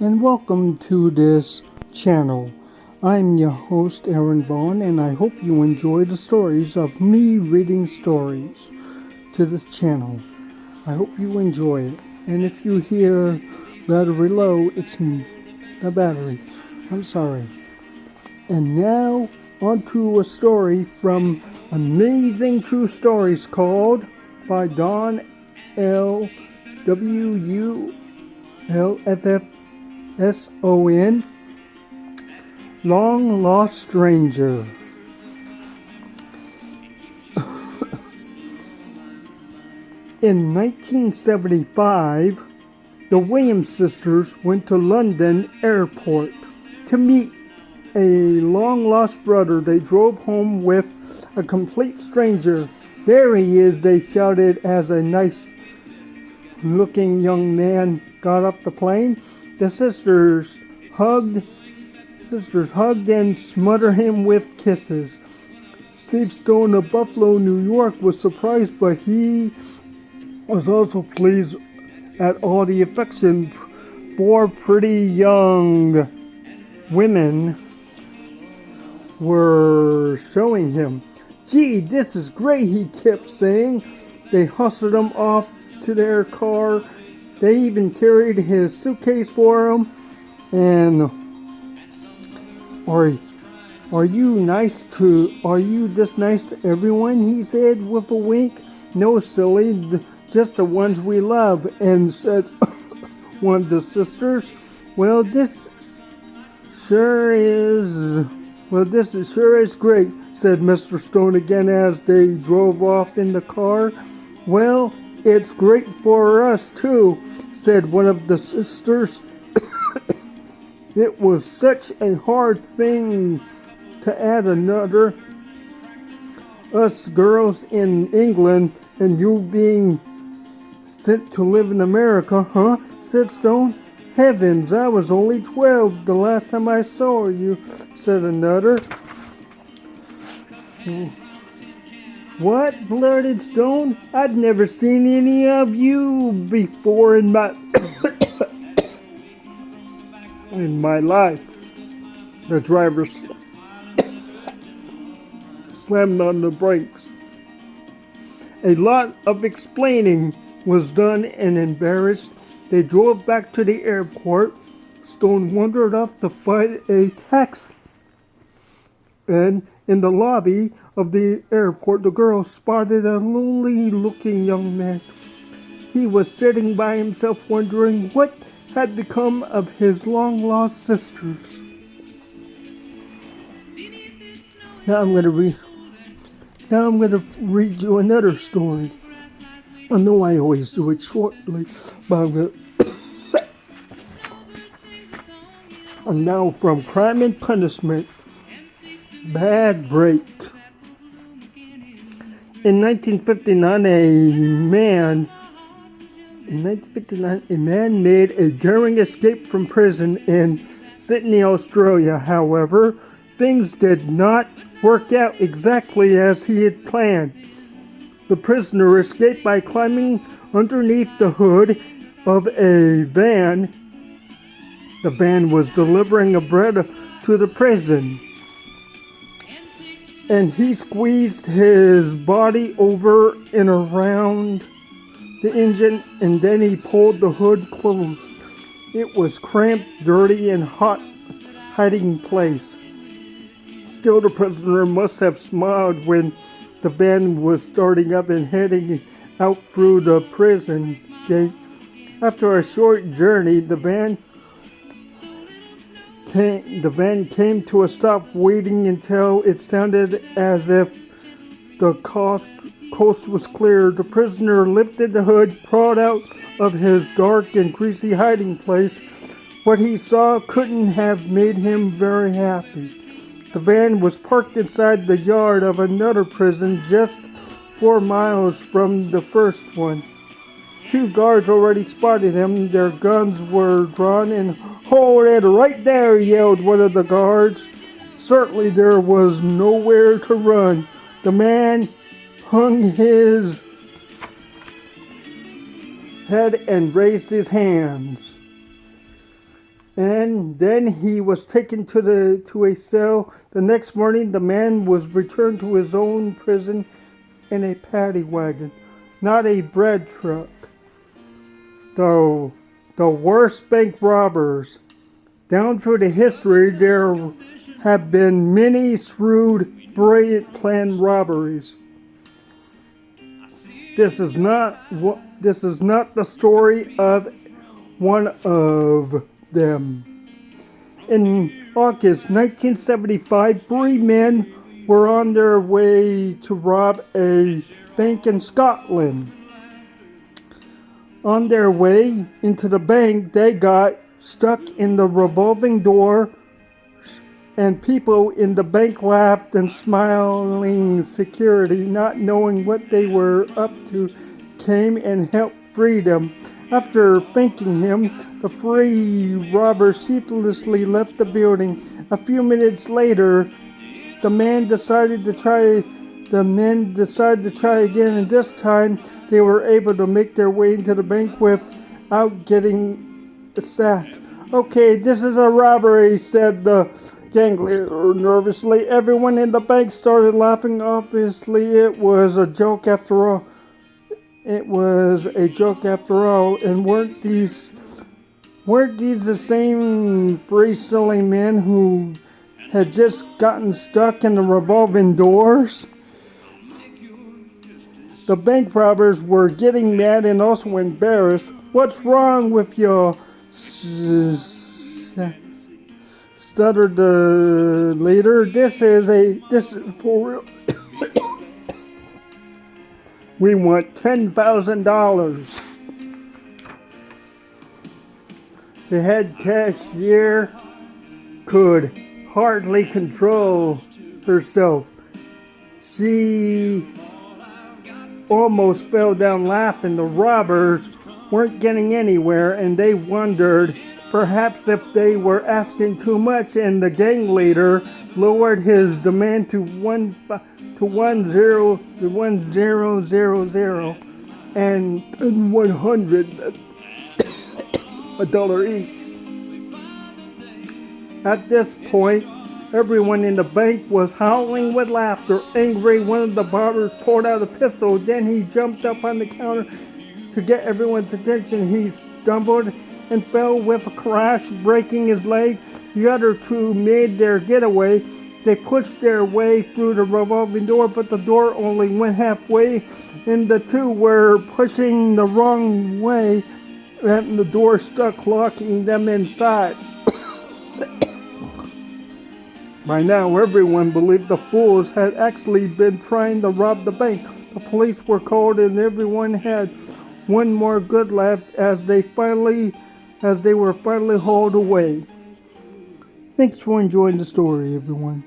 and welcome to this channel. I'm your host, Aaron Vaughn, and I hope you enjoy the stories of me reading stories to this channel. I hope you enjoy it, and if you hear battery low, it's the battery. I'm sorry. And now, on to a story from Amazing True Stories called by Don L. W. U. L. F. S-O-N, Long Lost Stranger. In 1975, the Williams sisters went to London Airport to meet a long-lost brother. They drove home with a complete stranger. "There he is," they shouted as a nice-looking young man got off the plane. The sisters hugged and smothered him with kisses. Steve Stone of Buffalo, New York was surprised, but he was also pleased at all the affection four pretty young women were showing him. "Gee, this is great," he kept saying. They hustled him off to their car. They even carried his suitcase for him. And are you this nice to everyone?" he said with a wink. "No, silly, just the ones we love," and said one of the sisters. This sure is great," said Mr. Stone again as they drove off in the car. "Well, it's great for us too," said one of the sisters. "It was such a hard thing to add another. Us girls in England and you being sent to live in America, huh?" said Stone. "Heavens, I was only 12 the last time I saw you," said another. "What?" blurted Stone. "I'd never seen any of you before in my in my life." The driver slammed on the brakes. A lot of explaining was done, and embarrassed, they drove back to the airport. Stone wandered off to find a taxi, and in the lobby of the airport, the girl spotted a lonely-looking young man. He was sitting by himself, wondering what had become of his long-lost sisters. Now I'm going to read you another story. I know I always do it shortly, but I'm now from Crime and Punishment. Bad break. In 1959, a man made a daring escape from prison in Sydney, Australia. However, things did not work out exactly as he had planned. The prisoner escaped by climbing underneath the hood of a van. The van was delivering bread to the prison, and he squeezed his body over and around the engine, and then he pulled the hood closed. It was cramped, dirty, and hot hiding place. Still, the prisoner must have smiled when the van was starting up and heading out through the prison gate. After a short journey, the van came to a stop, waiting until it sounded as if the coast was clear. The prisoner lifted the hood, crawled out of his dark and greasy hiding place. What he saw couldn't have made him very happy. The van was parked inside the yard of another prison just 4 miles from the first one. 2 guards already spotted him. Their guns were drawn. "And hold it right there," yelled one of the guards. Certainly there was nowhere to run. The man hung his head and raised his hands. And then he was taken to a cell. The next morning, the man was returned to his own prison in a paddy wagon, not a bread truck. The worst bank robbers. Down through the history, there have been many shrewd, brilliant planned robberies. This is not the story of one of them. In August 1975, 3 men were on their way to rob a bank in Scotland. On their way into the bank, they got stuck in the revolving door, and people in the bank laughed and smiling security, not knowing what they were up to, came and helped free them. After thanking him, the 3 robbers sheepishly left the building. A few minutes later, the men decided to try again, and this time they were able to make their way into the bank without getting sacked. "Okay, this is a robbery," said the gang leader nervously. Everyone in the bank started laughing. Obviously, it was a joke after all. And weren't these the same 3 silly men who had just gotten stuck in the revolving doors? The bank robbers were getting mad and also embarrassed. "What's wrong with you?" stuttered the leader. This is for real. We want $10,000. The head cashier could hardly control herself. She almost fell down laughing. The robbers weren't getting anywhere, and they wondered perhaps if they were asking too much, and the gang leader lowered his demand to 1,000 and $100 each. At this point, everyone in the bank was howling with laughter. Angry, one of the robbers pulled out a pistol. Then he jumped up on the counter to get everyone's attention. He stumbled and fell with a crash, breaking his leg. The other 2 made their getaway. They pushed their way through the revolving door, but the door only went halfway, and the 2 were pushing the wrong way, and the door stuck, locking them inside. By now, everyone believed the fools had actually been trying to rob the bank. The police were called, and everyone had one more good laugh as they were finally hauled away. Thanks for enjoying the story, everyone.